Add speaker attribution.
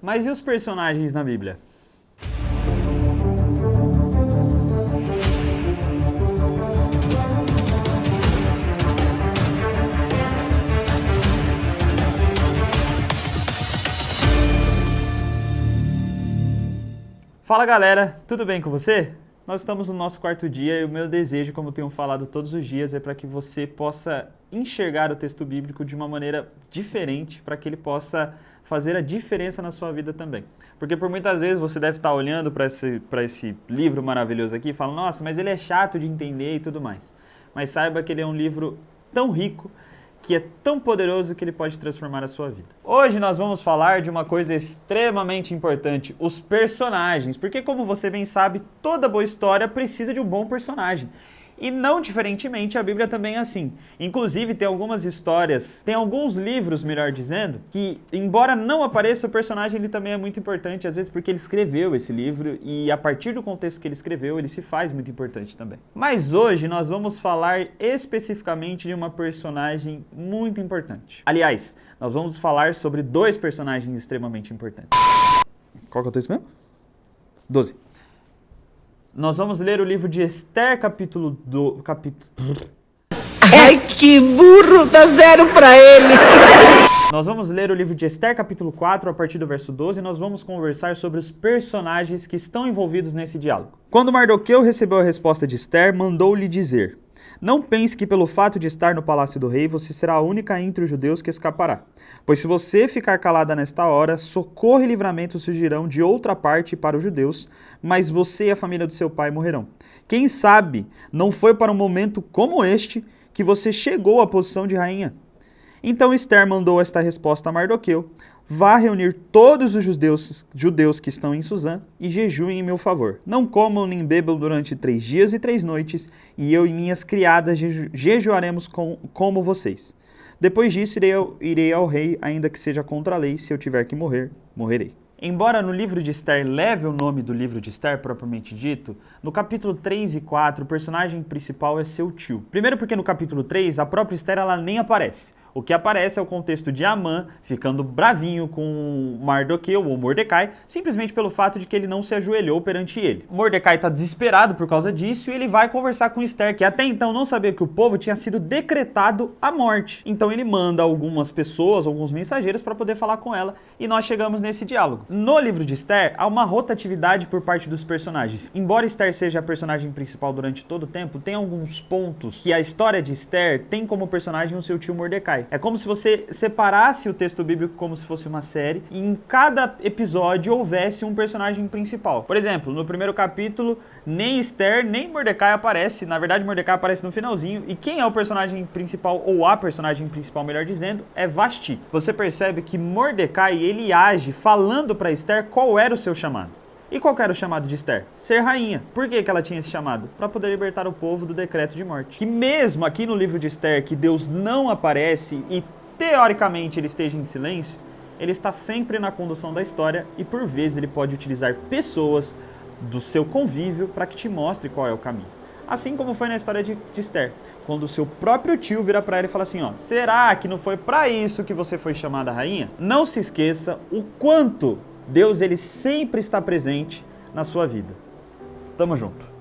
Speaker 1: Mas e os personagens na Bíblia? Fala galera, tudo bem com você? Nós estamos no nosso quarto dia e o meu desejo, como eu tenho falado todos os dias, é para que você possa enxergar o texto bíblico de uma maneira diferente, para que ele possa fazer a diferença na sua vida também. Porque por muitas vezes você deve estar olhando para esse livro maravilhoso aqui e falando, nossa, mas ele é chato de entender e tudo mais. Mas saiba que ele é um livro tão rico, que é tão poderoso que ele pode transformar a sua vida. Hoje nós vamos falar de uma coisa extremamente importante, os personagens. Porque como você bem sabe, toda boa história precisa de um bom personagem. E não diferentemente, a Bíblia também é assim. Inclusive tem algumas histórias, tem alguns livros, melhor dizendo, que embora não apareça o personagem, ele também é muito importante, às vezes porque ele escreveu esse livro e a partir do contexto que ele escreveu, ele se faz muito importante também. Mas hoje nós vamos falar especificamente de uma personagem muito importante. Aliás, nós vamos falar sobre dois personagens extremamente importantes. Qual que é o texto mesmo? 12. Nós vamos ler o livro de Esther, capítulo...
Speaker 2: Ai, que burro! Dá 0 pra ele!
Speaker 1: Nós vamos ler o livro de Esther, capítulo 4, a partir do verso 12, e nós vamos conversar sobre os personagens que estão envolvidos nesse diálogo. Quando Mardoqueu recebeu a resposta de Esther, mandou-lhe dizer: não pense que pelo fato de estar no palácio do rei, você será a única entre os judeus que escapará. Pois se você ficar calada nesta hora, socorro e livramento surgirão de outra parte para os judeus, mas você e a família do seu pai morrerão. Quem sabe não foi para um momento como este que você chegou à posição de rainha? Então Esther mandou esta resposta a Mardoqueu: vá reunir todos os judeus que estão em Suzã e jejuem em meu favor. Não comam nem bebam durante 3 dias e 3 noites, e eu e minhas criadas jejuaremos como vocês. Depois disso irei ao rei, ainda que seja contra a lei, se eu tiver que morrer, morrerei. Embora no livro de Esther leve o nome do livro de Esther propriamente dito, no capítulo 3 e 4 o personagem principal é seu tio. Primeiro porque no capítulo 3 a própria Esther ela nem aparece. O que aparece é o contexto de Amã ficando bravinho com Mardoqueu ou Mordecai, simplesmente pelo fato de que ele não se ajoelhou perante ele. Mordecai está desesperado por causa disso e ele vai conversar com Esther, que até então não sabia que o povo tinha sido decretado a morte. Então ele manda algumas pessoas, alguns mensageiros para poder falar com ela e nós chegamos nesse diálogo. No livro de Esther há uma rotatividade por parte dos personagens. Embora Esther seja a personagem principal durante todo o tempo, tem alguns pontos que a história de Esther tem como personagem o seu tio Mordecai. É como se você separasse o texto bíblico como se fosse uma série e em cada episódio houvesse um personagem principal. Por exemplo, no primeiro capítulo, nem Esther nem Mordecai aparece. Na verdade, Mordecai aparece no finalzinho. E quem é o personagem principal, ou a personagem principal, melhor dizendo, é Vasti. Você percebe que Mordecai, ele age falando para Esther qual era o seu chamado. E qual era o chamado de Esther? Ser rainha. Por que ela tinha esse chamado? Para poder libertar o povo do decreto de morte. Que mesmo aqui no livro de Esther, que Deus não aparece e teoricamente ele esteja em silêncio, ele está sempre na condução da história e por vezes ele pode utilizar pessoas do seu convívio para que te mostre qual é o caminho. Assim como foi na história de Esther, quando o seu próprio tio vira para ela e fala assim, ó, será que não foi para isso que você foi chamada rainha? Não se esqueça o quanto Deus ele sempre está presente na sua vida. Tamo junto.